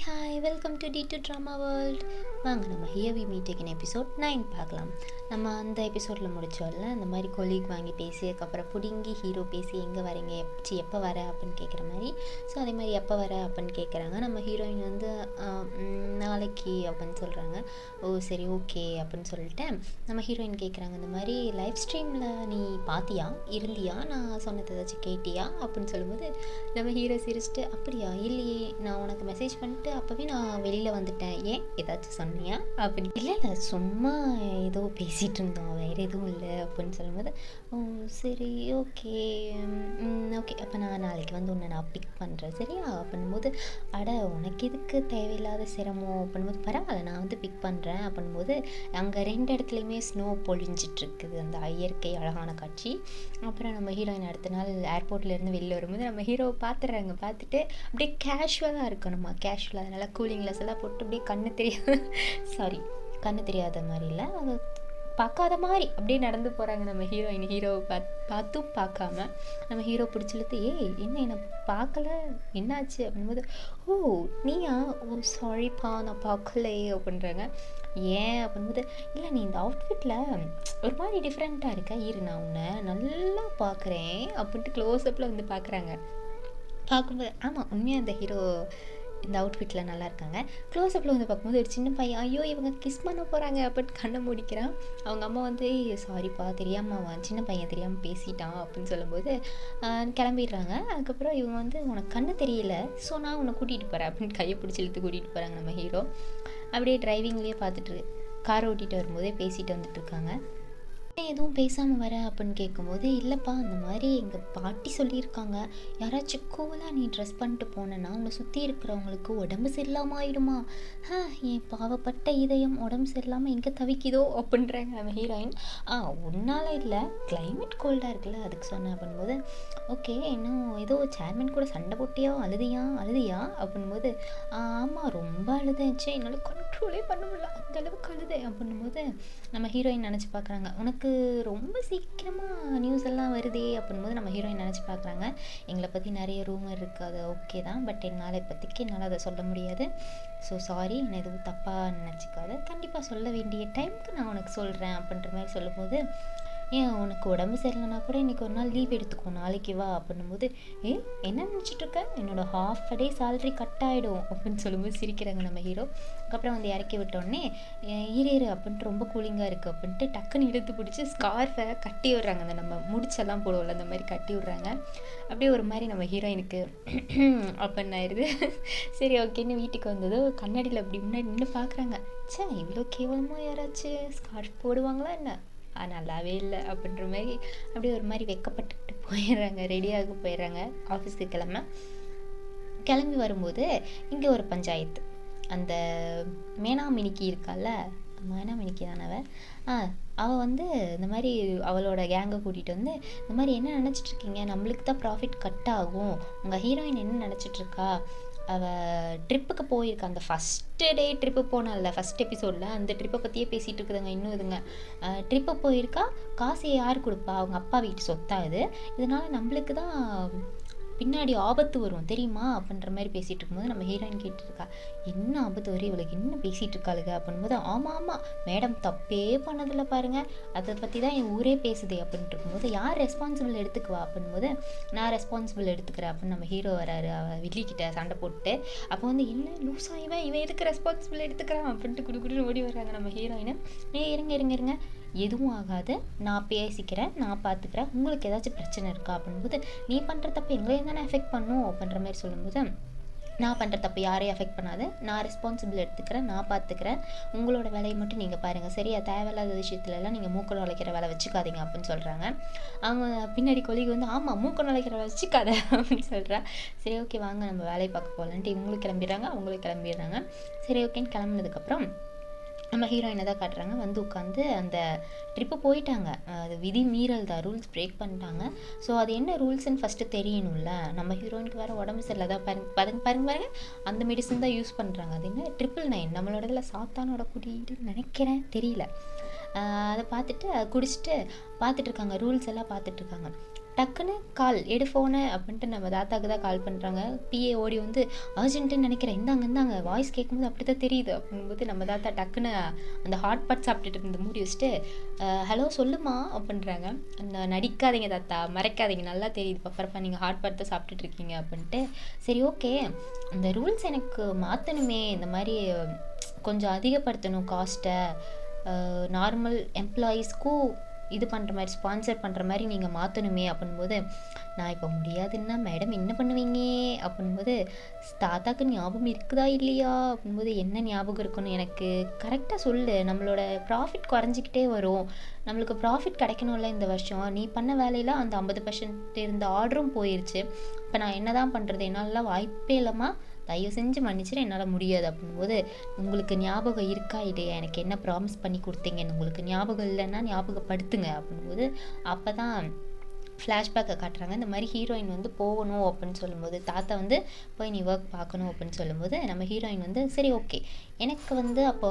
Hi welcome to T two drama world. வாங்க நம்ம here we meet again episode 9 பார்க்கலாம். நம்ம அந்த எபிசோடில் முடித்தோம்ல, இந்த மாதிரி கொலீக் வாங்கி பேசியதுக்கப்புறம் பிடுங்கி ஹீரோ பேசி எங்கே வரீங்க எப்போ வர அப்படின்னு கேட்குற மாதிரி. ஸோ அதே மாதிரி எப்போ வர அப்படின்னு கேட்குறாங்க. நம்ம ஹீரோயின் வந்து நாளைக்கு அப்படின்னு சொல்கிறாங்க. ஓ சரி ஓகே அப்படின்னு சொல்லிட்டு நம்ம ஹீரோயின் கேட்குறாங்க, இந்த மாதிரி லைவ் ஸ்ட்ரீமில் நீ பார்த்தியா இருந்தியா, நான் சொன்னது ஏதாச்சும் கேட்டியா அப்படின்னு சொல்லும்போது நம்ம ஹீரோ சிரிச்சிட்டு, அப்படியா இல்லையே, நான் உனக்கு மெசேஜ் பண்ணிட்டு அப்போவே நான் வெளியில் வந்துட்டேன், ஏன் ஏதாச்சும் சொன்னியா அப்படி. இல்லை சும்மா ஏதோ பேசிகிட்டு இருந்தோம், வேறு எதுவும் இல்லை அப்படின்னு சொல்லும்போது, ஓ சரி ஓகே ஓகே அப்போ நான் நாளைக்கு வந்து உன்னை நான் பிக் பண்ணுறேன் சரியா அப்படின்போது, அட உனக்கு எதுக்கு தேவையில்லாத சிரமம் அப்படின்போது, பரவாயில்ல நான் வந்து பிக் பண்ணுறேன் அப்படின்போது, அங்கே 2 இடத்துலையுமே ஸ்னோ பொழிஞ்சிட்ருக்குது, அந்த இயற்கை அழகான காட்சி. அப்புறம் நம்ம ஹீரோயின் அடுத்த நாள் ஏர்போர்ட்லேருந்து வெளில வரும்போது நம்ம ஹீரோவை பார்த்துட்றாங்க. பார்த்துட்டு அப்படியே கேஷுவலாக இருக்கணுமா, கேஷுவலாக அதனால் கூலிங் கிளாஸ் எல்லாம் போட்டு அப்படியே கண்ணு தெரியாத மாதிரி இல்லை, அது பார்க்காத மாதிரி அப்படியே நடந்து போகிறாங்க. நம்ம ஹீரோவை பார்த்தும் பார்க்காம நம்ம ஹீரோ பிடிச்சிழுத்து, என்னை பார்க்கல என்னாச்சு அப்படின்போது, ஓ நீயா, ஓ சாரிப்பா நான் பார்க்கலையே அப்படின்றாங்க. ஏன் அப்படின்போது, இல்லை நீ இந்த அவுட்ஃபிட்டில் ஒரு மாதிரி டிஃப்ரெண்ட்டாக இருக்க, நான் உன்னை நல்லா பார்க்குறேன் அப்படின்ட்டு க்ளோஸ்அப்பில் வந்து பார்க்குறாங்க. பார்க்கும்போது ஆமாம் உண்மையாக அந்த ஹீரோ இந்த அவுட்ஃபிட்டில் நல்லா இருக்காங்க. க்ளோஸ்அப்பில் வந்து பார்க்கும்போது ஒரு சின்ன பையன், ஐயோ இவங்க கிஸ் பண்ண போகிறாங்க அப்படின்னு கண்ணை முடிக்கிறான். அவங்க அம்மா வந்து, சாரிப்பா தெரியாமல் சின்ன பையன் தெரியாமல் பேசிட்டான் அப்படின்னு சொல்லும்போது கிளம்பிடுறாங்க. அதுக்கப்புறம் இவங்க வந்து, உனக்கு கண்ணு தெரியல, ஸோ நான் உன்னை கூட்டிகிட்டு போகிறேன் அப்படின்னு கையை பிடிச்சி இழுத்து கூட்டிகிட்டு போகிறாங்க. நம்ம ஹீரோ அப்படியே டிரைவிங்லேயே பார்த்துட்டு கார் ஓட்டிகிட்டு வரும்போதே பேசிட்டு வந்துட்டுருக்காங்க. எதுவும் பேசாமல் வர அப்படின்னு கேட்கும்போது, இல்லைப்பா அந்த மாதிரி எங்கள் பாட்டி சொல்லியிருக்காங்க, யாராச்சும் கூலாக நீ ட்ரெஸ் பண்ணிட்டு போனேன்னா உன்னை சுற்றி இருக்கிறவங்களுக்கு உடம்பு சரியில்லாமல் ஆயிடுமா, என் பாவப்பட்ட இதயம் உடம்பு சரியில்லாமல் எங்கே தவிக்குதோ அப்படின்றாங்க நம்ம ஹீரோயின். உன்னால் இல்லை, கிளைமேட் கோல்டாக இருக்குல்ல அதுக்கு சொன்னேன் அப்படின்போது, ஓகே இன்னும் ஏதோ சேர்மன் கூட சண்டை போட்டியா, அழுதியா அப்படின்போது, ஆமாம் ரொம்ப அழுதேச்சு, என்னால் கண்ட்ரோலே பண்ண முடியல அந்தளவுக்கு அழுதேன் அப்படின்போது நம்ம ஹீரோயின் நினச்சி பார்க்குறாங்க, உனக்கு ரொம்ப சீக்கிரமாக நியூஸ் எல்லாம் வருதே அப்படின்போது நம்ம ஹீரோயின் நினச்சி பார்க்குறாங்க, எங்களை பற்றி நிறைய ரூமர் இருக்குது, அது ஓகே தான், பட் என்னால் இப்போதைக்கு என்னால் அதை சொல்ல முடியாது, ஸோ சாரி என்னை எதுவும் தப்பாக நினச்சிக்காத, கண்டிப்பாக சொல்ல வேண்டிய டைமுக்கு நான் உனக்கு சொல்கிறேன் அப்படின்ற மாதிரி சொல்லும்போது, ஏன் உனக்கு உடம்பு சரியில்லைனா கூட இன்றைக்கி ஒரு நாள் லீவ் எடுத்துக்கோ, நாளைக்கு வா அப்படின்னும்போது, என்ன நினச்சிட்ருக்க, என்னோடய ½ டே சேலரி கட் ஆகிடும் அப்படின்னு சொல்லும்போது சிரிக்கிறாங்க நம்ம ஹீரோ. அதுக்கப்புறம் வந்து இறக்கி விட்டோடனே, இரு அப்படின்ட்டு ரொம்ப கூலிங்காக இருக்குது அப்படின்ட்டு டக்குன்னு இழுத்து பிடிச்சி ஸ்கார்ஃபை கட்டி விடுறாங்க, அந்த நம்ம முடிச்செல்லாம் போடுவோம்ல அந்த மாதிரி கட்டி விட்றாங்க. அப்படியே ஒரு மாதிரி நம்ம ஹீரோயினுக்கு அப்படின்னு ஆயிடுது. சரி ஓகேன்னு வீட்டுக்கு வந்தது கண்ணாடியில் அப்படி முன்னாடி நின்று பார்க்குறாங்க, இவ்வளோ கேவலமாக யாராச்சும் ஸ்கார்ஃப் போடுவாங்களா என்ன, நல்லாவே இல்லை அப்படின்ற மாதிரி அப்படியே ஒரு மாதிரி வெக்கப்பட்டுக்கிட்டு போயிடுறாங்க, ரெடியாக போயிடுறாங்க ஆஃபீஸ்க்கு கிளம்பி வரும்போது இங்கே ஒரு பஞ்சாயத்து. அந்த மேனாமினிக்கி இருக்கால, மேனாமினிக்கி தானே அவள் வந்து இந்த மாதிரி அவளோட கேங்கை கூட்டிகிட்டு வந்து, இந்த மாதிரி என்ன நினச்சிட்ருக்கீங்க, நம்மளுக்கு தான் ப்ராஃபிட் கட் ஆகும், உங்கள் ஹீரோயின் என்ன நினச்சிட்ருக்கா, அவள் ட்ரிப்புக்கு போயிருக்கா, அந்த ஃபஸ்ட்டு டே ட்ரிப்பு போனால ஃபஸ்ட் எபிசோடில் அந்த ட்ரிப்பை பற்றியே பேசிகிட்டு இருக்குதுங்க. இன்னும் இதுங்க ட்ரிப்பு போயிருக்கா, காசு யார் கொடுப்பா, அவங்க அப்பா வீட்டு சொத்தாகுது, இதனால் நம்மளுக்கு தான் பின்னாடி ஆபத்து வரும் தெரியுமா அப்படின்ற மாதிரி பேசிகிட்டு இருக்கும்போது நம்ம ஹீரோயின் கேட்டுருக்கா, என்ன ஆபத்து வரும், இவளுக்கு என்ன பேசிகிட்டு இருக்காளுங்க அப்படின்போது, ஆமாம் மேடம் தப்பே பண்ணதில்லை பாருங்கள், அதை பற்றி தான் என் ஊரே பேசுதே அப்படின்ட்டு இருக்கும்போது, யார் ரெஸ்பான்சிபிள் எடுத்துக்குவா அப்படின்போது, நான் ரெஸ்பான்சிபிள் எடுத்துக்கிறேன் அப்படின்னு நம்ம ஹீரோ வராரு. அவள் வில்லிக்கிட்ட சண்டை போட்டு, அப்போ வந்து என்ன லூஸா இவன் எதுக்கு ரெஸ்பான்சிபிள் எடுத்துக்கிறான் அப்படின்ட்டு குடு ஓடி வர்றாங்க நம்ம ஹீரோயினை. இருங்க எதுவும் ஆகாது, நான் பேசிக்கிறேன், நான் பார்த்துக்கிறேன், உங்களுக்கு ஏதாச்சும் பிரச்சனை இருக்கா அப்படின்போது, நீ பண்ணுற தப்பு எங்களையும் தானே எஃபெக்ட் பண்ணும் அப்படின்ற மாதிரி சொல்லும்போது, நான் பண்ணுற தப்பு யாரையும் எஃபெக்ட் பண்ணாது, நான் ரெஸ்பான்சிபிள் எடுத்துக்கிறேன், நான் பார்த்துக்கிறேன், உங்களோட வேலையை மட்டும் நீங்கள் பாருங்கள் சரியா, தேவையில்லாத விஷயத்துலலாம் நீங்கள் மூக்க நுழைக்கிற வேலை வச்சுக்காதீங்க அப்படின்னு சொல்கிறாங்க. அவங்க பின்னாடி கொலிக்கு வந்து, ஆமாம் மூக்க நுழைக்கிற வேலை வச்சுக்காத அப்படின்னு சொல்கிறா. சரி ஓகே வாங்க நம்ம வேலையை பார்க்க போகலான்ட்டு இவங்களும் கிளம்பிடுறாங்க, அவங்களும் கிளம்பிடுறாங்க. சரி ஓகேன்னு கிளம்புனதுக்கப்புறம் நம்ம ஹீரோயினை தான் காட்டுறாங்க, வந்து உட்காந்து அந்த ட்ரிப்பு போயிட்டாங்க, அது விதி மீறல் தான், ரூல்ஸ் பிரேக் பண்ணிட்டாங்க. ஸோ அது என்ன ரூல்ஸ்ன்னு ஃபஸ்ட்டு தெரியணும்ல, நம்ம ஹீரோயினுக்கு வேறு உடம்பு சரியில்லை தான், பாருங்க அந்த மெடிசன் தான் யூஸ் பண்ணுறாங்க, அது என்ன 999 நம்மளோட இதில் சாத்தானோட குடின்னு நினைக்கிறேன் தெரியல. அதை பார்த்துட்டு குடிச்சிட்டு பார்த்துட்ருக்காங்க, ரூல்ஸ் எல்லாம் பார்த்துட்ருக்காங்க. டக்குன்னு கால் எடு ஃபோனை அப்படின்ட்டு நம்ம தாத்தாக்கு தான் கால் பண்ணுறாங்க. பிஏ ஓடி வந்து அர்ஜென்ட்டுன்னு நினைக்கிறேன், இந்தாங்க வாய்ஸ் கேட்கும்போது அப்படி தான் தெரியுது அப்படிங்கும்போது நம்ம தாத்தா டக்குன்னு அந்த ஹாட் பாட் சாப்பிட்டுட்டு இருந்த மூடி வச்சுட்டு ஹலோ சொல்லுமா அப்படின்றாங்க. அந்த நடிக்காதீங்க தாத்தா, மறைக்காதீங்க, நல்லா தெரியுது பப்பரப்பா நீங்கள் ஹாட் பாட் தான் சாப்பிட்டுட்டு இருக்கீங்க அப்படின்ட்டு. சரி ஓகே, அந்த ரூல்ஸ் எனக்கு மாற்றணுமே, இந்த மாதிரி கொஞ்சம் அதிகப்படுத்தணும் காஸ்ட்டை, நார்மல் எம்ப்ளாயீஸ்க்கும் இது பண்ணுற மாதிரி ஸ்பான்சர் பண்ணுற மாதிரி நீங்கள் மாற்றணுமே அப்படின்போது, நான் இப்போ முடியாதுன்னா மேடம் என்ன பண்ணுவீங்க அப்படின்போது, தாத்தாக்கு ஞாபகம் இருக்குதா இல்லையா அப்படின்போது, என்ன ஞாபகம் இருக்கணும் எனக்கு கரெக்டாக சொல்லு, நம்மளோட ப்ராஃபிட் குறைஞ்சிக்கிட்டே வரும், நம்மளுக்கு ப்ராஃபிட் கிடைக்கணும்ல இந்த வருஷம், நீ பண்ண வேலையில் அந்த 50% இருந்த ஆர்டரும் போயிடுச்சு, இப்போ நான் என்ன தான் பண்ணுறது, என்னாலலாம் வாய்ப்பே இல்லைம்மா, தயவு செஞ்சு மன்னிச்சிட, என்னால் முடியாது அப்படின்போது, உங்களுக்கு ஞாபகம் இருக்கா இல்லையா, எனக்கு என்ன ப்ராமிஸ் பண்ணி கொடுத்தீங்கன்னு உங்களுக்கு ஞாபகம் இல்லைன்னா ஞாபகப்படுத்துங்க அப்படின்போது, அப்போ தான் ஃப்ளாஷ்பேக்கை காட்டுறாங்க. இந்த மாதிரி ஹீரோயின் வந்து போகணும் அப்படின்னு சொல்லும்போது, தாத்தா வந்து போய் நீ ஒர்க் பார்க்கணும் அப்படின்னு சொல்லும்போது, நம்ம ஹீரோயின் வந்து சரி ஓகே, எனக்கு வந்து அப்போ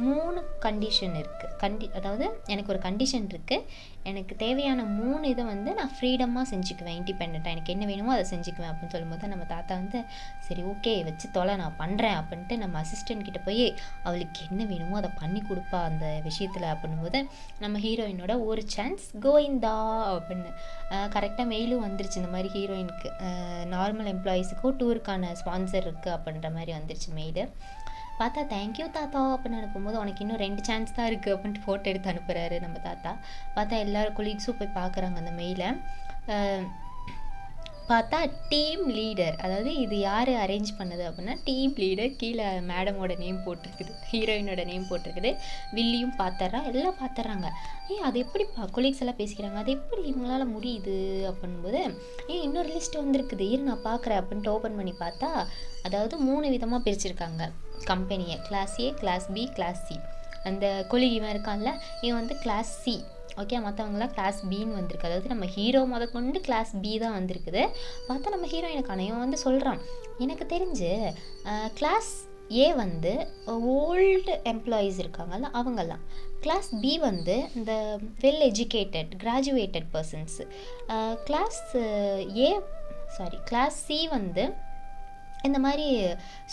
3 கண்டிஷன் இருக்குது, அதாவது எனக்கு ஒரு கண்டிஷன் இருக்குது, எனக்கு தேவையான 3 இதை வந்து நான் ஃப்ரீடமாக செஞ்சுக்குவேன், இண்டிபெண்ட்டாக எனக்கு என்ன வேணுமோ அதை செஞ்சுக்குவேன் அப்படின்னு சொல்லும்போது, நம்ம தாத்தா வந்து சரி ஓகே வச்சு தொலை, நான் பண்ணுறேன் அப்படின்ட்டு நம்ம அசிஸ்டன்ட் கிட்ட போய் அவளுக்கு என்ன வேணுமோ அதை பண்ணி கொடுப்பா அந்த விஷயத்தில் அப்படின்போது, நம்ம ஹீரோயினோட ஒரு சான்ஸ் கோயிந்தா அப்படின்னு கரெக்டாக மெயிலும் வந்துருச்சு. இந்த மாதிரி ஹீரோயினுக்கு நார்மல் எம்ப்ளாயீஸுக்கும் டூருக்கான ஸ்பான்சர் இருக்குது அப்படின்ற மாதிரி வந்துருச்சு மெயிலு. பார்த்தா தேங்க்யூ தாத்தா அப்படின்னு அனுப்பும்போது, உனக்கு இன்னும் 2 சான்ஸ் தான் இருக்குது அப்படின்ட்டு ஃபோட்டோ எடுத்து அனுப்புகிறாரு நம்ம தாத்தா. பார்த்தா எல்லாரும் கொலீக்ஸும் போய் பார்க்குறாங்க அந்த மெயிலை. பார்த்தா டீம் லீடர், அதாவது இது யார் அரேஞ்ச் பண்ணது அப்படின்னா டீம் லீடர், கீழே மேடமோட நேம் போட்டிருக்குது, ஹீரோயினோட நேம் போட்டிருக்குது. வில்லியும் பார்த்துட்றா, எல்லாம் பார்த்துட்றாங்க. அது எப்படி கொலீக்ஸ் எல்லாம் பேசிக்கிறாங்க, அது எப்படி இவங்களால முடியுது அப்படின்போது, இன்னொரு லிஸ்ட் வந்திருக்குது, இரு நான் பார்க்குறேன் அப்படின்ட்டு ஓப்பன் பண்ணி பார்த்தா, அதாவது 3 விதமாக பிரிச்சிருக்காங்க கம்பெனியை, கிளாஸ் ஏ, கிளாஸ் பி, கிளாஸ் சி. அந்த கொலீக் இவன் இருக்கான்ல, இவன் வந்து கிளாஸ் சி, ஓகே, மற்றவங்களாம் கிளாஸ் பின்னு வந்திருக்கு, அதாவது நம்ம ஹீரோ கொண்டு கிளாஸ் பி தான் வந்திருக்குது. பார்த்தா நம்ம ஹீரோயினுக்கான இவன் வந்து சொல்கிறான், எனக்கு தெரிஞ்சு கிளாஸ் ஏ வந்து ஓல்டு எம்ப்ளாயீஸ் இருக்காங்கல்ல அவங்கெல்லாம், கிளாஸ் பி வந்து இந்த well educated graduated persons, class C வந்து இந்த மாதிரி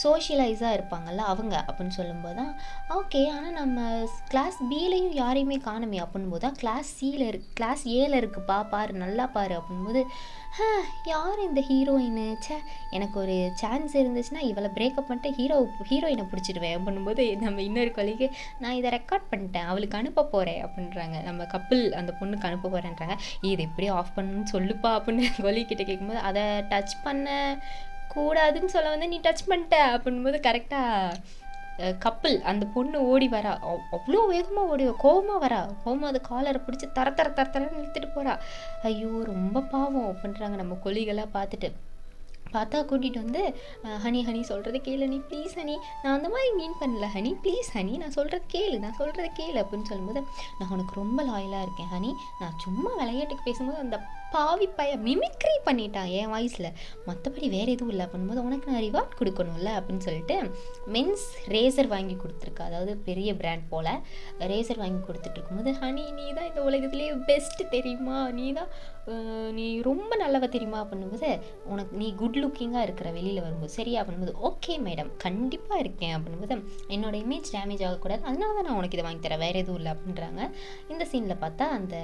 சோஷியலைஸாக இருப்பாங்கள்ல அவங்க அப்படின்னு சொல்லும்போது தான் ஓகே, ஆனால் நம்ம கிளாஸ் பிலையும் யாரையுமே காணுமே அப்படின்போது தான் கிளாஸ் ஏல இருக்குப்பா, பாரு நல்லா பாரு அப்படின்போது, யார் இந்த ஹீரோயினு, எனக்கு ஒரு சான்ஸ் இருந்துச்சுன்னா இவளை பிரேக்கப் பண்ணிட்டு ஹீரோயினை பிடிச்சிடுவேன் அப்படின்போது, நம்ம இன்னொரு கொலிக்கு நான் இதை ரெக்கார்ட் பண்ணிட்டேன் அவளுக்கு அனுப்ப போகிறேன் அப்படின்றாங்க, நம்ம கப்பிள் அந்த பொண்ணுக்கு அனுப்ப போகிறேன்றாங்க. இது எப்படி ஆஃப் பண்ணணும்னு சொல்லுப்பா அப்படின்னு கொலிக்கிட்ட கேட்கும்போது, அதை டச் பண்ண கூடாதுன்னு சொல்ல வந்து நீ டச் பண்ணிட்ட அப்படின்போது கரெக்டாக கப்பிள் அந்த பொண்ணு ஓடி வரா, அவ்வளோ வேகமாக கோவமாக வரா, அதை காலரை பிடிச்சி தரன்னு இழுத்துட்டு போகிறா. ஐயோ ரொம்ப பாவம் அப்படின்றாங்க நம்ம கொலிகளாக பார்த்துட்டு. பார்த்தா கூட்டிகிட்டு வந்து ஹனி சொல்கிறது கேளு ஹனி, ப்ளீஸ் ஹனி, நான் அந்த மாதிரி மீன் பண்ணல ஹனி, ப்ளீஸ் ஹனி, நான் சொல்கிறது கேளு அப்படின்னு சொல்லும்போது, நான் உனக்கு ரொம்ப லாயலாக இருக்கேன் ஹனி, நான் சும்மா விளையாட்டுக்கு பேசும்போது அந்த பாவி பையன் மிமிக்ரி பண்ணிட்டான் என் வாய்ஸில், மற்றபடி வேறு எதுவும் இல்லை அப்படின்போது, உனக்கு நான் ரிவார்ட் கொடுக்கணும்ல அப்படின்னு சொல்லிட்டு மென்ஸ் ரேசர் வாங்கி கொடுத்துருக்கா, அதாவது பெரிய பிராண்ட் போல் ரேசர் வாங்கி கொடுத்துட்ருக்கும்போது, ஹனி நீ தான் இந்த உலகத்துலேயே பெஸ்ட்டு தெரியுமா, நீ ரொம்ப நல்லவ தெரியுமா அப்படின்போது, நீ குட் லுக்கிங்காக இருக்கிற வெளியில் வரும்போது சரியா அப்படின்போது, ஓகே மேடம் கண்டிப்பாக இருக்கேன் அப்படின்போது, என்னோட இமேஜ் டேமேஜ் ஆகக்கூடாது, அதனால தான் நான் உனக்கு இதை வாங்கி தரேன், வேறு எதுவும் இல்லை அப்படின்றாங்க. இந்த சீனில் பார்த்தா அந்த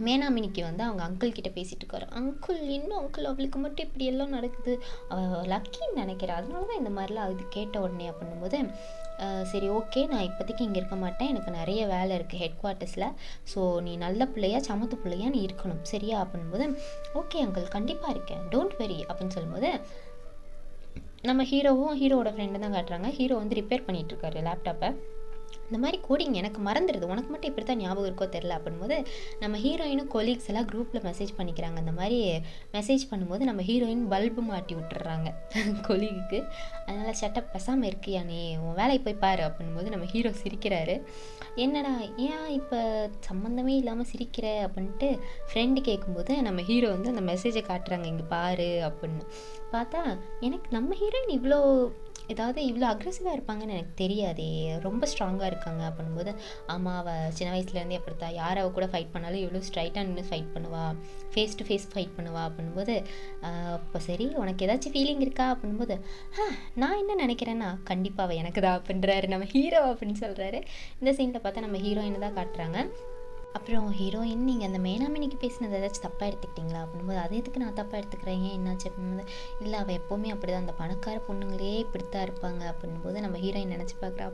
மேனாமினிக்கு வந்து அவங்க அங்கிள் கிட்ட பேசிகிட்டு இருக்காரு, அங்கிள் அவளுக்கு மட்டும் இப்படி எல்லாம் நடக்குது, அவள் லக்கின்னு நினைக்கிறேன், அதனால தான் இந்த மாதிரிலாம் அது கேட்ட உடனே அப்படின்போது, சரி ஓகே நான் இப்போதைக்கு இங்கே இருக்க மாட்டேன், எனக்கு நிறைய வேலை இருக்குது ஹெட் குவார்ட்டர்ஸில், ஸோ நீ நல்ல பிள்ளையா சமத்து பிள்ளையா நீ இருக்கணும் சரியா அப்படின்போது, ஓகே அங்கிள் கண்டிப்பாக இருக்கேன் டோன்ட் வெரி அப்படின்னு சொல்லும்போது, நம்ம ஹீரோவோட ஃப்ரெண்டு தான் காட்டுறாங்க. ஹீரோ வந்து ரிப்பேர் பண்ணிகிட்ருக்காரு லேப்டாப்பை. இந்த மாதிரி கோடிங் எனக்கு மறந்துடுது, உனக்கு மட்டும் இப்படி தான் ஞாபகம் இருக்கோ தெரில அப்படின்போது, நம்ம ஹீரோயினும் கொலீக்ஸ் எல்லாம் குரூப்பில் மெசேஜ் பண்ணிக்கிறாங்க. அந்த மாதிரி மெசேஜ் பண்ணும்போது நம்ம ஹீரோயின் பல்பு மாட்டி விட்டுறாங்க கொலீகுக்கு. அதனால் செட்டப் பெசாமல் இருக்கியா நீ உன் வேலையை போய் பாரு அப்படின்போது, நம்ம ஹீரோ சிரிக்கிறாரு. என்னடா ஏன் இப்போ சம்மந்தமே இல்லாமல் சிரிக்கிற அப்படின்ட்டு ஃப்ரெண்டு கேட்கும்போது, நம்ம ஹீரோ வந்து அந்த மெசேஜை காட்டுறாங்க, இங்கே பாரு அப்படின்னு. பார்த்தா எனக்கு நம்ம ஹீரோயின் இவ்வளோ ஏதாவது இவ்வளோ அக்ரெசிவாக இருப்பாங்கன்னு எனக்கு தெரியாதே, ரொம்ப ஸ்ட்ராங்காக இருக்காங்க அப்படின்போது, ஆமாம் அவள் சின்ன வயசுலேருந்தே அப்படித்தான், யார் அவள் கூட ஃபைட் பண்ணாலும் இவ்வளோ ஸ்ட்ரைட்டாக நின்று ஃபைட் பண்ணுவா, ஃபேஸ் டு ஃபேஸ் ஃபைட் பண்ணுவா அப்படின்போது, அப்போ சரி உனக்கு ஏதாச்சும் ஃபீலிங் இருக்கா அப்படின்போது, நான் என்ன நினைக்கிறேன்னா கண்டிப்பாக அவள் எனக்கு தான் அப்படின்றாரு நம்ம ஹீரோ அப்படின்னு சொல்கிறாரு. இந்த சீனில் பார்த்தா நம்ம ஹீரோயினை தான் காட்டுறாங்க. அப்புறம் ஹீரோயின், நீங்கள் அந்த மேனாமினிக்கு பேசினது ஏதாச்சும் தப்பாக எடுத்துக்கிட்டிங்களா அப்படின்போது, அது எதுக்கு நான் தப்பாக எடுத்துக்கிறேன், ஏன் என்னாச்சு அப்படின்போது, இல்லை அவள் எப்போவுமே அப்படி தான், அந்த பணக்கார பொண்ணுங்களே இப்படித்தான் இருப்பாங்க அப்படின்போது நம்ம ஹீரோயின் நினச்சி பார்க்குறா,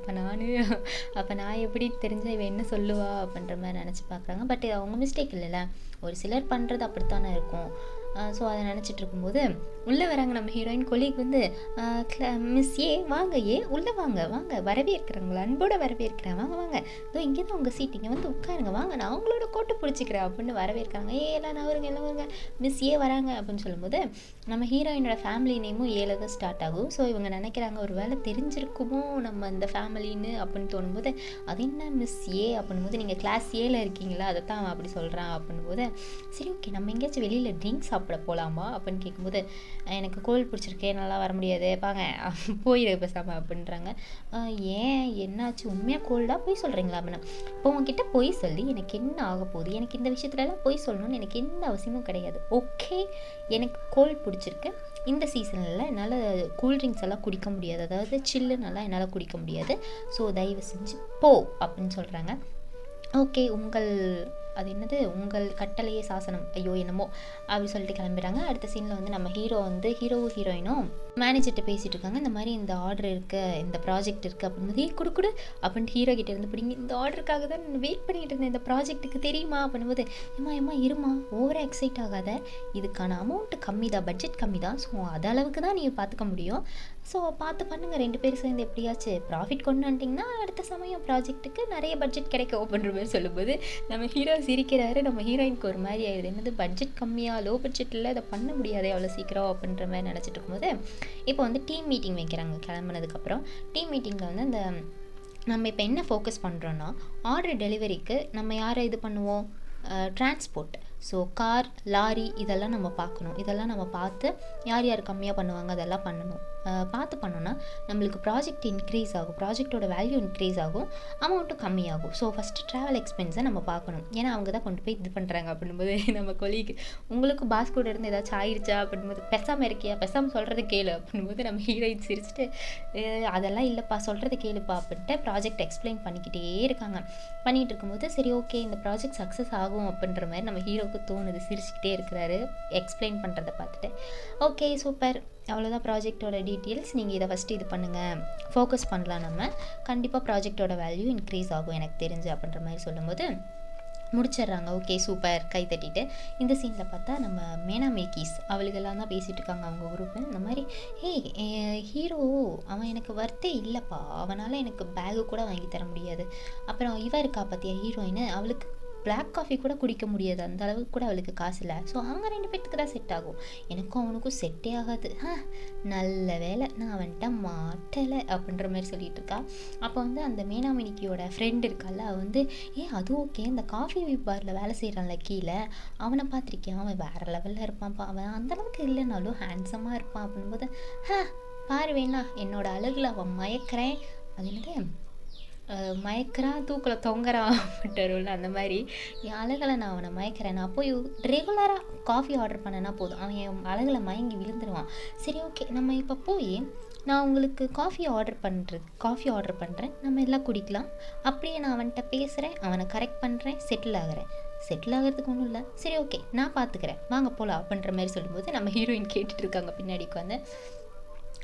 அப்போ நான் எப்படி தெரிஞ்சால் இவன் என்ன சொல்லுவா அப்படின்ற மாதிரி நினச்சி பார்க்குறாங்க. பட் அவங்க மிஸ்டேக் இல்லைல்ல, ஒரு சிலர் பண்ணுறது அப்படித்தானே இருக்கும். ஸோ அதை நினச்சிட்டு இருக்கும்போது உள்ளே வராங்க நம்ம ஹீரோயின். கொலீக் வந்து, மிஸ் ஏ வாங்க, உள்ளே வாங்க வாங்க, வரவேற்கிறாங்களா, அன்போடு வரவேற்கிறேன், வாங்க வாங்க, இதோ இங்கே தான் உங்கள் சீட், இங்கே வந்து உட்காருங்க, வாங்க நான் அவங்களோட கோட்டை பிடிச்சிக்கிறேன் அப்படின்னு வரவேற்கிறாங்க. எல்லாம் நவருங்க எல்லாம் வருங்க, மிஸ் ஏ வராங்க அப்படின்னு சொல்லும்போது நம்ம ஹீரோயினோட ஃபேமிலி நேமும் ஏல தான் ஸ்டார்ட் ஆகும். ஸோ இவங்க நினைக்கிறாங்க ஒரு வேளை தெரிஞ்சிருக்குமோ நம்ம இந்த ஃபேமிலின்னு அப்படின்னு தோணும்போது, அது என்ன மிஸ் ஏ அப்படின்போது, நீங்கள் கிளாஸ் ஏல இருக்கீங்களா, அதை தான் அப்படி சொல்கிறான் அப்படின்போது, சரி ஓகே நம்ம எங்கேயாச்சும் வெளியில் ட்ரிங்க் சாப்பிட போகலாமா அப்படின்னு கேட்கும்போது, எனக்கு கோல்டு பிடிச்சிருக்கே, நல்லா வர முடியாது, வாங்க போயிடு பேசாமல் அப்படின்றாங்க. ஏன் என்னாச்சு, உண்மையாக கோல்டாக போய் சொல்கிறீங்களா அப்படின்னா, இப்போ உங்ககிட்ட போய் சொல்லி எனக்கு என்ன ஆக போகுது, எனக்கு இந்த விஷயத்துலலாம் போய் சொல்லணும்னு எனக்கு எந்த அவசியமும் கிடையாது. ஓகே எனக்கு கோல்டு பிடிச்சிருக்கு, இந்த சீசனில் என்னால் கூல்ட்ரிங்க்ஸ் எல்லாம் குடிக்க முடியாது, அதாவது சில்லுன்னெல்லாம் என்னால் குடிக்க முடியாது, ஸோ தயவு செஞ்சு போ அப்படின்னு சொல்கிறாங்க. ஓகே அது என்னது, உங்கள் கட்டளையே சாசனம், ஐயோ என்னமோ அப்படி சொல்லிட்டு கிளம்பிடுறாங்க. அடுத்த சீனில் வந்து நம்ம ஹீரோவும் ஹீரோயினும் மேனேஜர்கிட்ட பேசிகிட்டு இருக்காங்க. இந்த மாதிரி இந்த ஆர்டர் இருக்குது, இந்த ப்ராஜெக்ட் இருக்குது அப்படின்போது, கொடு அப்படின்ட்டு ஹீரோ கிட்டே இருந்து பிடிங்க, இந்த ஆர்டருக்காக தான் நான் வெயிட் பண்ணிகிட்டு இருந்தேன், இந்த ப்ராஜெக்ட்டுக்கு தெரியுமா அப்படின்போது, ஏம்மா இருமா, ஓவராக எக்ஸைட் ஆகாத, இதுக்கான அமௌண்ட்டு கம்மி தான், பட்ஜெட் கம்மி தான், ஸோ அது அளவுக்கு தான் நீங்கள் பார்த்துக்க முடியும், ஸோ பார்த்து பண்ணுங்கள், 2 பேர் சேர்ந்து எப்படியாச்சும் ப்ராஃபிட் கொண்டு வந்துட்டிங்கன்னா அடுத்த சமயம் ப்ராஜெக்ட்டுக்கு நிறைய பட்ஜெட் கிடைக்கும் அப்படின்ற மாதிரி சொல்லும்போது நம்ம ஹீரோ சிரிக்கிறாரு. நம்ம ஹீரோயினுக்கு ஒரு மாதிரி ஆயிடுது, என்னது பட்ஜெட் கம்மியாக, லோ பட்ஜெட்டில் இதை பண்ண முடியாது அவ்வளோ சீக்கிரம் அப்படின்ற மாதிரி நினச்சிட்டு இருக்கும்போது, இப்போ வந்து டீம் மீட்டிங் வைக்கிறாங்க. கிளம்புனதுக்கப்புறம் டீம் மீட்டிங்கில் வந்து அந்த நம்ம இப்போ என்ன ஃபோக்கஸ் பண்ணுறோன்னா, ஆர்டர் டெலிவரிக்கு நம்ம யாரை இது பண்ணுவோம், டிரான்ஸ்போர்ட், ஸோ கார், லாரி இதெல்லாம் நம்ம பார்க்கணும். இதெல்லாம் நம்ம பார்த்து யார் கம்மியாக பண்ணுவாங்க அதெல்லாம் பண்ணணும். பார்த்து பண்ணோன்னா நம்மளுக்கு ப்ராஜெக்ட் இன்க்ரீஸ் ஆகும், ப்ராஜெக்டோட வேல்யூ இன்க்ரீஸ் ஆகும், அமௌண்ட்டும் கம்மியாகும். ஸோ ஃபஸ்ட்டு ட்ராவல் எக்ஸ்பென்ஸை நம்ம பார்க்கணும், ஏன்னா அவங்க தான் கொண்டு போய் இது பண்ணுறாங்க அப்படின்போது நம்ம கொலீக்கு, உங்களுக்கு பாஸ் கூட இருந்து ஏதாச்சும் ஆயிடுச்சா அப்படின்போது, பெசாமல் இருக்கியா, பெசாமல் சொல்கிறத கேளு அப்படின்போது நம்ம ஹீரோயின் சிரிச்சுட்டு, அதெல்லாம் இல்லைப்பா சொல்கிறத கேளுப்பா அப்படின்ட்டு ப்ராஜெக்ட் எக்ஸ்பிளைன் பண்ணிக்கிட்டே இருக்காங்க. பண்ணிகிட்டு இருக்கும்போது சரி ஓகே இந்த ப்ராஜெக்ட் சக்ஸஸ் ஆகும் அப்படின்ற மாதிரி நம்ம ஹீரோவுக்கு தோணுது, சிரிச்சுக்கிட்டே இருக்கிறாரு எக்ஸ்பிளைன் பண்ணுறதை பார்த்துட்டு. ஓகே சூப்பர், அவ்வளோதான் ப்ராஜெக்டோட டீட்டெயில்ஸ், நீங்கள் இதை ஃபஸ்ட்டு இது பண்ணுங்கள், ஃபோக்கஸ் பண்ணலாம், நம்ம கண்டிப்பாக ப்ராஜெக்டோட வேல்யூ இன்க்ரீஸ் ஆகும் எனக்கு தெரிஞ்சு அப்படின்ற மாதிரி சொல்லும்போது முடிச்சிடுறாங்க. ஓகே சூப்பர், கை தட்டிட்டு. இந்த சீனில் பார்த்தா நம்ம மேனா மேக்கீஸ் அவளுக்கெல்லாம் தான் பேசிகிட்டு இருக்காங்க அவங்க குரூப்பு. இந்த மாதிரி ஹீரோ அவன் எனக்கு வர்த்தே இல்லைப்பா, அவனால் எனக்கு பேகு கூட வாங்கி தர முடியாது, அப்புறம் இவ இருக்கா பார்த்தியா ஹீரோயின், அவளுக்கு பிளாக் காஃபி கூட குடிக்க முடியாது, அந்த அளவுக்கு கூட அவளுக்கு காசு இல்லை, ஸோ அவங்க 2 பேர்த்துக்கு தான் செட் ஆகும், எனக்கும் அவனுக்கும் செட்டே ஆகாது, நல்ல வேலை நான் அவன்கிட்ட மாட்டலை அப்படின்ற மாதிரி சொல்லிட்டு இருக்கா. அப்போ வந்து அந்த மேனாமினிக்கியோட ஃப்ரெண்ட் இருக்கால, அவள் வந்து அது ஓகே, இந்த காஃபி பாரில் வேலை செய்கிறான்ல கீழே, அவனை பார்த்துருக்கேன், அவன் வேறு லெவலில் இருப்பான்ப்பா, அவன் அந்தளவுக்கு இல்லைனாலும் ஹேண்ட்ஸமாக இருப்பான் அப்படின்போது, பாரு வேணா என்னோட அழகில் அவன் மயக்கிறேன், அது என்னது மயக்கிறான் தூக்கில் தொங்குறான் அப்படின்ட்டு அந்த மாதிரி என் அழகில் நான் அவனை மயக்கிறேன், நான் போய் ரெகுலராக காஃபி ஆர்டர் பண்ணனா போதும், அவன் என் அழகில் மயங்கி விழுந்துருவான். சரி ஓகே நம்ம இப்போ போய் நான் உங்களுக்கு காஃபி ஆர்டர் பண்ணுறேன், நம்ம எல்லாம் குடிக்கலாம், அப்படியே நான் அவன்கிட்ட பேசுகிறேன், அவனை கரெக்ட் பண்ணுறேன், செட்டில் ஆகிறதுக்கு ஒன்றும் இல்லை, சரி ஓகே நான் பார்த்துக்கிறேன், வாங்க போகலாம் அப்படின்ற மாதிரி சொல்லும்போது நம்ம ஹீரோயின் கேட்டுட்ருக்காங்க பின்னாடி உட்காந்து.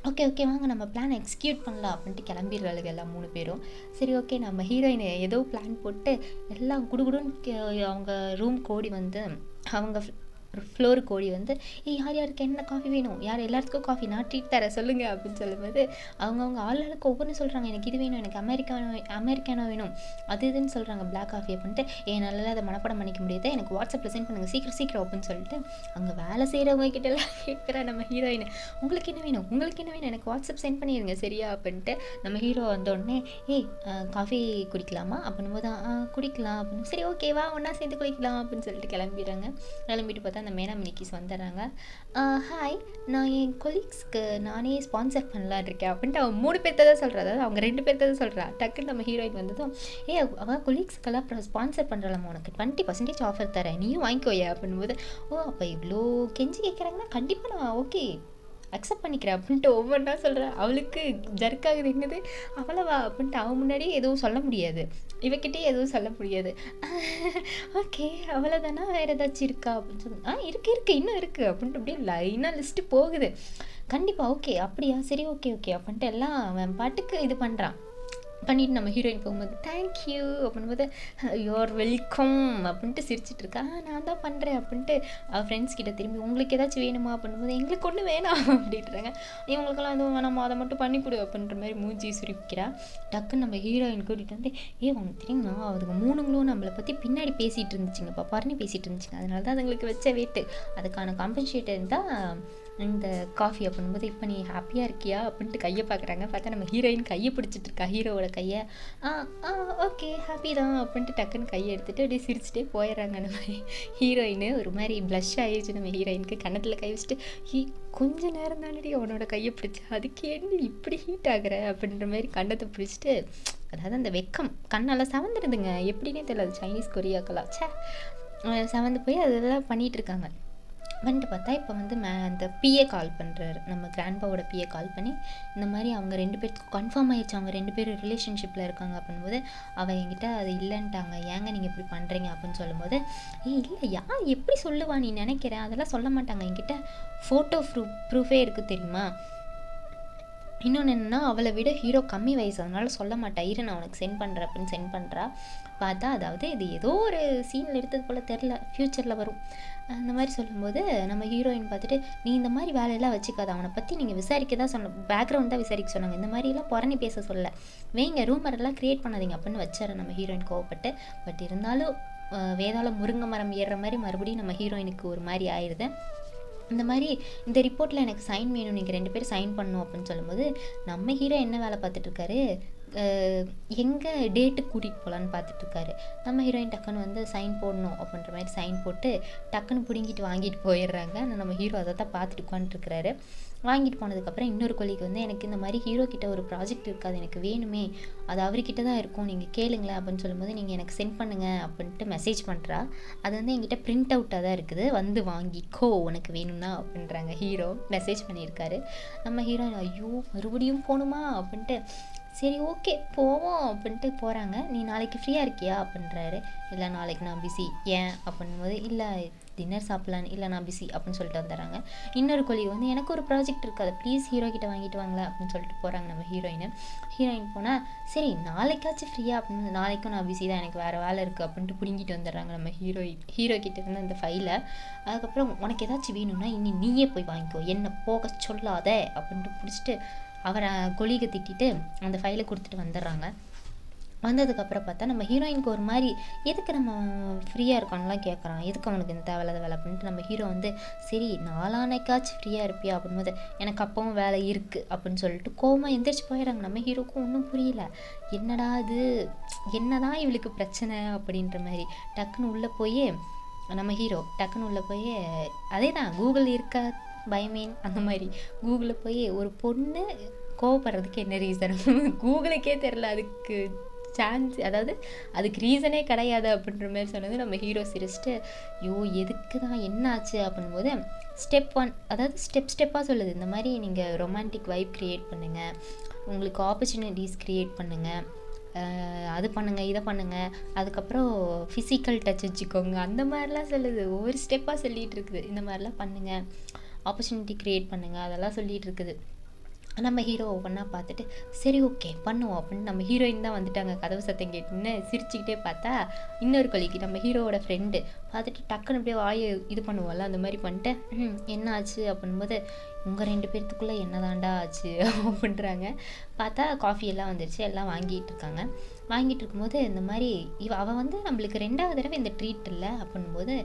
ஓகே வாங்க நம்ம பிளான் எக்ஸிக்யூட் பண்ணலாம் அப்படின்ட்டு கிளம்பிடுறாளுங்க எல்லாம் 3 பேரும். சரி ஓகே நம்ம ஹீரோயின் ஏதோ பிளான் போட்டு எல்லாம் குடுகுடுன்னு அவங்க ரூம்க்கு ஓடி வந்து, அவங்க ஃப்ளோருக்கு ஓடி வந்து, யாருக்கு என்ன காஃபி வேணும், எல்லாத்துக்கும் காஃபி நான் ட்ரீட் தரேன் சொல்லுங்கள் அப்படின்னு சொல்லும்போது, அவங்கவுங்க ஆளுக்கு ஒவ்வொன்று சொல்கிறாங்க, எனக்கு இது வேணும், எனக்கு அமெரிக்கானோ வேணும், அது இதுன்னு சொல்கிறாங்க, பிளாக் காஃபி அப்படின்ட்டு. நல்லா அதை மனப்படம் பண்ணிக்க முடியாது, எனக்கு வாட்ஸ்அப்பில் சென்ட் பண்ணுங்கள் சீக்கிரம் அப்படின்னு சொல்லிட்டு அங்கே வேலை செய்கிறவங்க கிட்டலாம் கேட்குறா நம்ம ஹீரோயின், உங்களுக்கு என்ன வேணும், எனக்கு வாட்ஸ்அப் சென்ட் பண்ணிடுங்க சரியா அப்படின்ட்டு. நம்ம ஹீரோ வந்தோடனே காஃபி குடிக்கலாமா அப்படின்போது குடிக்கலாம் அப்படின்னு, சரி ஓகேவா ஒன்றா சேர்ந்து குடிக்கலாம் அப்படின்னு சொல்லிட்டு கிளம்பிட்டு பார்த்தா அந்த மேனா மினிக்கிஸ் வந்துடுறாங்க. ஹாய், நான் என் கொலீக்ஸ்க்கு நானே ஸ்பான்சர் பண்ணலான் இருக்கேன் அப்படின்ட்டு அவன் 3 பேர்த்த தான் சொல்கிறா. அதாவது அவங்க 2 பேர்த்த தான் சொல்கிறா. டக்குன்னு நம்ம ஹீரோயின் வந்ததும், அவள் கொலீக்ஸ்க்கெல்லாம் அப்புறம் ஸ்பான்சர் பண்ணுறாளாம்மா, உனக்கு 20% ஆஃபர் தரேன், நீயும் வாங்கிக்கோயா அப்படின்போது, அப்போ இவ்வளோ கெஞ்சி கேட்குறாங்கன்னா கண்டிப்பாக நான் ஓகே அக்செப்ட் பண்ணிக்கிறேன் அப்படின்ட்டு ஒவ்வொன்றா சொல்கிறேன். அவளுக்கு ஜர்க்காகுது, என்னது அவ்வளவா அப்படின்ட்டு அவன் முன்னாடியே எதுவும் சொல்ல முடியாது, இவக்கிட்டே எதுவும் சொல்ல முடியாது. ஓகே அவ்வளோதானா, வேறு ஏதாச்சும் இருக்கா அப்படின்னு சொல்லி, இருக்குது இன்னும் இருக்குது அப்படின்ட்டு அப்படியே லைனாக லிஸ்ட்டு போகுது. கண்டிப்பாக ஓகே அப்படியா, சரி ஓகே ஓகே அப்படின்ட்டு எல்லாம் அவன் பாட்டுக்கு இது பண்ணுறான். பண்ணிவிட்டு நம்ம ஹீரோயின் போகும்போது தேங்க்யூ அப்படின்போது யூஆர் வெல்கம் அப்படின்ட்டு சிரிச்சிட்டு இருக்கா. நான் தான் பண்ணுறேன் அப்படின்ட்டு அவள் ஃப்ரெண்ட்ஸ் கிட்ட திரும்பி உங்களுக்கு ஏதாச்சும் வேணுமா அப்படின்போது எங்களுக்கு ஒன்றும் வேணாம் அப்படின்றாங்க. இவங்களுக்கெல்லாம் எதுவும் வேணாமா, அதை மட்டும் பண்ணி கொடு அப்படின்ற மாதிரி மூஞ்சி சுருப்பிக்கிறா. டக்குன்னு நம்ம ஹீரோயின் கூட்டிகிட்டு வந்து உனக்கு தெரியுமா, அதுக்கு 3ங்களும் நம்மளை பற்றி பின்னாடி பேசிகிட்டு இருந்துச்சுங்க, பப்பாருன்னு பேசிகிட்டு இருந்துச்சுங்க, அதனால தான் அதுங்களுக்கு வச்ச வெயிட்டு, அதுக்கான காம்பன்சேட்டர் தான் இந்த காஃபி அப்படின்போது, இப்போ நீ ஹாப்பியாக இருக்கியா அப்படின்ட்டு கையை பார்க்குறாங்க. பார்த்தா நம்ம ஹீரோயின் கையை பிடிச்சிட்டு இருக்கா, ஹீரோவோட கையை. ஓகே ஹாப்பி தான் அப்படின்ட்டு டக்குன்னு கையை எடுத்துகிட்டு அப்படியே சிரிச்சுட்டே போயிடுறாங்க. நம்ம ஹீரோயின் ஒரு மாதிரி ப்ளஷ் ஆயிடுச்சு. நம்ம ஹீரோயினுக்கு கன்னத்தில் கை வச்சுட்டு, கொஞ்ச நேரம் தானடி அவனோட கையை பிடிச்சா, அதுக்கு என்ன இப்படி ஹீட் ஆகுற அப்படின்ற மாதிரி கன்னத்தை பிடிச்சிட்டு, அதாவது அந்த வெக்கம் கண்ணெல்லாம் செவந்துடுதுங்க, எப்படின்னே தெரியல, அது சைனீஸ் கொரியாக்கெல்லாம் செவந்து போய் அதெல்லாம் பண்ணிகிட்டு இருக்காங்க. வந்துட்டு பார்த்தா இப்போ வந்து அந்த பிஏ கால் பண்ணுறாரு, நம்ம கிராண்ட்பாவோட பிஏ கால் பண்ணி, இந்த மாதிரி அவங்க 2 பேருக்கு கன்ஃபார்ம் ஆயிடுச்சு, அவங்க 2 பேரும் ரிலேஷன்ஷிப்பில் இருக்காங்க அப்படின்போது, அவள் என்கிட்ட அது இல்லைன்ட்டாங்க, ஏங்க நீங்கள் இப்படி பண்ணுறீங்க அப்படின்னு சொல்லும்போது, இல்லை யார் எப்படி சொல்லுவா நீ நினைக்கிறேன், அதெல்லாம் சொல்ல மாட்டாங்க, என்கிட்ட ஃபோட்டோ ப்ரூஃபே இருக்குது தெரியுமா. இன்னொன்று என்னென்னா, அவளை விட ஹீரோ கம்மி வயசு, அதனால் சொல்ல மாட்டா, இரு நான் உனக்கு சென்ட் பண்ணுறேன் அப்படின்னு சென்ட் பண்ணுறா. பார்த்தா அதாவது இது ஏதோ ஒரு சீனில் எடுத்தது போல் தெரில, ஃப்யூச்சரில் வரும். அந்த மாதிரி சொல்லும்போது நம்ம ஹீரோயின் பார்த்துட்டு, நீ இந்த மாதிரி வேலையெல்லாம் வச்சுக்காத, அவனை பற்றி நீங்கள் விசாரிக்க தான் பேக்ரவுண்ட் தான் விசாரிக்க சொன்னாங்க, இந்த மாதிரிலாம் புறணி பேச சொல்ல, வைங்க ரூமரெல்லாம் க்ரியேட் பண்ணாதீங்க அப்படின்னு வச்சார நம்ம ஹீரோயின் கோவப்பட்டு. பட் இருந்தாலும் வேதாளம் முருங்கை மரம் ஏறுற மாதிரி மறுபடியும் நம்ம ஹீரோயினுக்கு ஒரு மாதிரி ஆயிடுது. இந்த மாதிரி இந்த ரிப்போர்ட்டில் எனக்கு சைன் வேணும், நீங்கள் 2 பேரும் சைன் பண்ணணும் அப்படின்னு சொல்லும்போது, நம்ம ஹீரோ என்ன வேலை பார்த்துட்ருக்காரு, எங்கே டேட்டுக்கு கூட்டிகிட்டு போகலான்னு பார்த்துட்ருக்காரு. நம்ம ஹீரோயின் டக்குன்னு வந்து சைன் போடணும் அப்படின்ற மாதிரி சைன் போட்டு டக்குன்னு பிடுங்கிட்டு வாங்கிட்டு போயிடுறாங்க. நம்ம ஹீரோ அதை தான் பார்த்துட்டு உட்காந்துருக்கிறாரு. வாங்கிட்டு போனதுக்கப்புறம் இன்னொரு கொலிக்கு வந்து, எனக்கு இந்த மாதிரி ஹீரோ கிட்ட ஒரு ப்ராஜெக்ட் இருக்காது, எனக்கு வேணுமே, அது அவர்கிட்ட தான் இருக்கும், நீங்கள் கேளுங்களேன் அப்படின்னு சொல்லும்போது, நீங்கள் எனக்கு சென்ட் பண்ணுங்கள் அப்படின்ட்டு மெசேஜ் பண்ணுறா. அது வந்து என்கிட்ட பிரிண்ட் அவுட்டாக தான் இருக்குது, வந்து வாங்கிக்கோ உனக்கு வேணும்னா அப்படின்றாங்க. ஹீரோ மெசேஜ் பண்ணியிருக்காரு. நம்ம ஹீரோ ஐயோ மறுபடியும் போகணுமா அப்படின்ட்டு, சரி ஓகே போவோம் அப்படின்ட்டு போகிறாங்க. நீ நாளைக்கு ஃப்ரீயாக இருக்கியா அப்படின்றாரு. இல்லை நாளைக்கு நான் பிஸி. ஏன் அப்படின்போது, இல்லை டின்னர் சாப்பிட்லான்னு, இல்லை நான் பிஸி அப்படின்னு சொல்லிட்டு வந்துடுறாங்க. இன்னொரு கொலி வந்து, எனக்கு ஒரு ப்ராஜெக்ட் இருக்குது, அதை ப்ளீஸ் ஹீரோ கிட்ட வாங்கிட்டு வாங்களேன் அப்படின்னு சொல்லிட்டு போகிறாங்க நம்ம ஹீரோயின் போனால், சரி நாளைக்காச்சும் ஃப்ரீயாக அப்படின்னு, நாளைக்கும் நான் பிஸி தான், எனக்கு வேறு வேலை இருக்குது அப்படின்ட்டு பிடிங்கிட்டு வந்துடுறாங்க நம்ம ஹீரோ கிட்ட இருந்து அந்த ஃபைலை. அதுக்கப்புறம் உனக்கு ஏதாச்சும் வேணும்னா இனி நீயே போய் வாங்கிக்கோ, என்னை போக சொல்லாத அப்படின்ட்டு பிடிச்சிட்டு அவரை கொலிகை திட்டிட்டு அந்த ஃபைலை கொடுத்துட்டு வந்துடுறாங்க. வந்ததுக்கப்புறம் பார்த்தா நம்ம ஹீரோயினுக்கு ஒரு மாதிரி, எதுக்கு நம்ம ஃப்ரீயாக இருக்கான்லாம் கேட்குறான், எதுக்கு அவனுக்கு இந்த தேவையில்லாத வேலை அப்படின்ட்டு நம்ம ஹீரோ வந்து, சரி நாளானைக்காச்சும் ஃப்ரீயாக இருப்பியா அப்படின்போது, எனக்கு அப்பவும் வேலை இருக்குது அப்படின்னு சொல்லிட்டு கோவமாக எந்திரிச்சு போயிடறாங்க. நம்ம ஹீரோக்கும் ஒன்றும் புரியல, என்னடா இது, என்னதான் இவளுக்கு பிரச்சனை அப்படின்ற மாதிரி. டக்குன்னு உள்ளே போய் நம்ம ஹீரோ டக்குன்னு உள்ளே போய், அதே தான் கூகுள் இருக்க பயமேன் அந்த மாதிரி கூகுளில் போய், ஒரு பொண்ணு கோவப்படுறதுக்கு என்ன ரீசன், கூகுளுக்கே தெரில அதுக்கு சான்ஸ், அதாவது அதுக்கு ரீசனே கிடையாது அப்படின்ற மாதிரி சொன்னது. நம்ம ஹீரோ சிரிச்சிட்டு, எதுக்கு தான் என்ன ஆச்சு அப்படின்போது, ஸ்டெப் 1, அதாவது ஸ்டெப்பாக சொல்லுது, இந்த மாதிரி நீங்கள் ரொமான்டிக் வைப் க்ரியேட் பண்ணுங்கள், உங்களுக்கு ஆப்பர்ச்சுனிட்டிஸ் க்ரியேட் பண்ணுங்கள், அது பண்ணுங்கள் இதை பண்ணுங்கள், அதுக்கப்புறம் ஃபிசிக்கல் டச் வச்சுக்கோங்க, அந்த மாதிரிலாம் சொல்லுது. ஒவ்வொரு ஸ்டெப்பாக சொல்லிகிட்டு இருக்குது, இந்த மாதிரிலாம் பண்ணுங்கள், ஆப்பர்ச்சுனிட்டி க்ரியேட் பண்ணுங்கள், அதெல்லாம் சொல்லிகிட்டு இருக்குது. நம்ம ஹீரோ ஒவ்வொன்றா பார்த்துட்டு, சரி ஓகே பண்ணுவோம் அப்படின்னு. நம்ம ஹீரோயின் தான் வந்துட்டாங்க, கதவு சத்தம் கேட்டுன்னு சிரிச்சுக்கிட்டே பார்த்தா இன்னொரு கொலிக்கு நம்ம ஹீரோவோட ஃப்ரெண்டு பார்த்துட்டு டக்குன்னு அப்படியே வாயை இது பண்ணுவோம்ல, அந்த மாதிரி பண்ணிட்டு, என்ன ஆச்சு அப்படின்போது, உங்கள் 2 பேர்த்துக்குள்ளே என்னதாண்டா ஆச்சு அப்படின்றாங்க. பார்த்தா காஃபி எல்லாம் வந்துருச்சு, எல்லாம் வாங்கிட்டு இருக்காங்க. வாங்கிட்டு இருக்கும்போது இந்த மாதிரி அவள் வந்து நம்மளுக்கு 2வது தடவை இந்த ட்ரீட் இல்லை அப்படின்போது,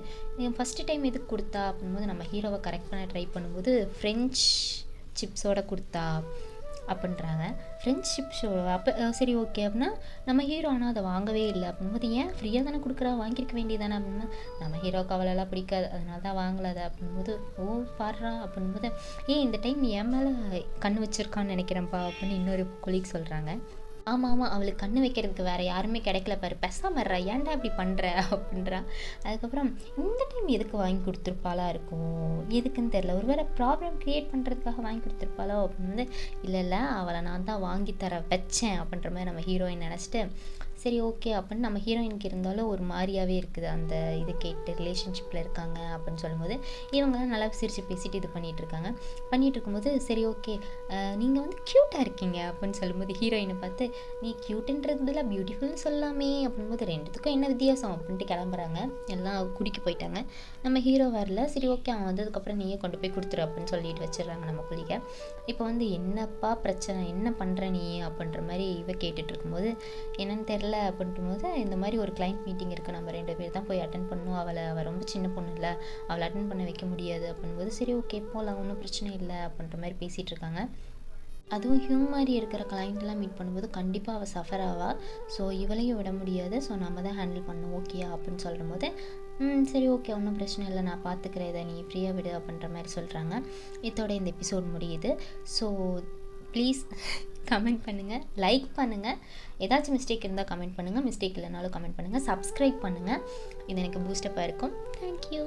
ஃபஸ்ட்டு டைம் எதுக்கு கொடுத்தா அப்படின்போது, நம்ம ஹீரோவை கரெக்ட் பண்ண ட்ரை பண்ணும்போது ஃப்ரெஞ்ச் சிப்ஸோட கொடுத்தா அப்படின்றாங்க. ஃப்ரெண்ட்ஷிப் ஷோ அப்போ சரி ஓகே அப்படின்னா நம்ம ஹீரோ ஆனால் அதை வாங்கவே இல்லை அப்படின்போது, ஏன் ஃப்ரீயாக தானே கொடுக்குறா, வாங்கியிருக்க வேண்டியதானே அப்படின்னா, நம்ம ஹீரோக்கு அவளெல்லாம் பிடிக்காது, அதனால தான் வாங்கலை அதை அப்படின்போது, ஓ பாடுறா அப்படின்போது, இந்த டைம் என் மேலே கண் வச்சிருக்கான்னு நினைக்கிறேன்ப்பா அப்படின்னு இன்னொரு கொலீக் சொல்கிறாங்க. ஆமாம் ஆமாம், அவளுக்கு கண்ணு வைக்கிறதுக்கு வேறு யாருமே கிடைக்கல பாரு, பேசாம இருடா, ஏன்டா இப்படி பண்ணுற அப்படின்றா. அதுக்கப்புறம் இந்த டைம் எதுக்கு வாங்கி கொடுத்துருப்பாளா இருக்கும், எதுக்குன்னு தெரில, ஒரு வேளை ப்ராப்ளம் க்ரியேட் பண்ணுறதுக்காக வாங்கி கொடுத்துருப்பாளோ அப்படின்னு வந்து, இல்லை இல்லை அவளை நான் தான் வாங்கி தர வச்சேன் அப்படின்ற மாதிரி நம்ம ஹீரோயின் நினச்சிட்டு, சரி ஓகே அப்படின்னு நம்ம ஹீரோயினுக்கு இருந்தாலும் ஒரு மாதிரியாகவே இருக்குது அந்த இது கேட்டு, ரிலேஷன்ஷிப்பில் இருக்காங்க அப்படின்னு சொல்லும்போது, இவங்கெல்லாம் நல்லா சிரித்து பேசிட்டு இது பண்ணிகிட்டு இருக்காங்க. பண்ணிகிட்டு இருக்கும்போது சரி ஓகே நீங்கள் வந்து க்யூட்டாக இருக்கீங்க அப்படின்னு சொல்லும்போது, ஹீரோயினை பார்த்து நீ க்யூட்டுன்றதுல பியூட்டிஃபுல்னு சொல்லலாமே அப்படின்போது, ரெண்டுத்துக்கும் என்ன வித்தியாசம் அப்படின்ட்டு கிளம்புறாங்க. எல்லாம் குடிக்க போயிட்டாங்க. நம்ம ஹீரோ வரல. சரி ஓகே அவன் வந்ததுக்கப்புறம் நீயே கொண்டு போய் கொடுத்துரு அப்படின்னு சொல்லிட்டு வச்சிடுறாங்க நம்ம குளிக்க. இப்போ வந்து என்னப்பா பிரச்சனை, என்ன பண்ணுற நீ அப்படின்ற மாதிரி இவ கேட்டுட்டு இருக்கும்போது, என்னன்னு தெரில அப்படின்ட்டும்போது, இந்த மாதிரி ஒரு கிளைண்ட் மீட்டிங் இருக்குது, நம்ம 2 பேர் தான் போய் அட்டன் பண்ணணும், அவள் ரொம்ப சின்ன பொண்ணு இல்லை, அவளை அட்டன் பண்ண வைக்க முடியாது அப்படின்போது, சரி ஓகே போகலாம் ஒன்றும் பிரச்சனை இல்லை அப்படின்ற மாதிரி பேசிகிட்டு இருக்காங்க. அதுவும் மாதிரி இருக்கிற கிளைண்ட்லாம் மீட் பண்ணும்போது கண்டிப்பாக அவள் சஃபர் ஆவா. ஸோ இவளையும் விட முடியாது, ஸோ நம்ம தான் ஹேண்டில் பண்ணணும் ஓகேயா அப்படின்னு சொல்லும்போது, சரி ஓகே ஒன்றும் பிரச்சனை இல்லை, நான் பார்த்துக்கிறேன், இதை நீ ஃப்ரீயாக விடு அப்படின்ற மாதிரி சொல்கிறாங்க. இதோட இந்த எபிசோட் முடியுது. ஸோ ப்ளீஸ் கமெண்ட் பண்ணுங்கள், லைக் பண்ணுங்கள், ஏதாச்சும் மிஸ்டேக் இருந்தால் கமெண்ட் பண்ணுங்கள், மிஸ்டேக் இல்லைனாலும் கமெண்ட் பண்ணுங்கள், சப்ஸ்கிரைப் பண்ணுங்கள், இது எனக்கு பூஸ்டப்பாக இருக்கும். தேங்க்யூ.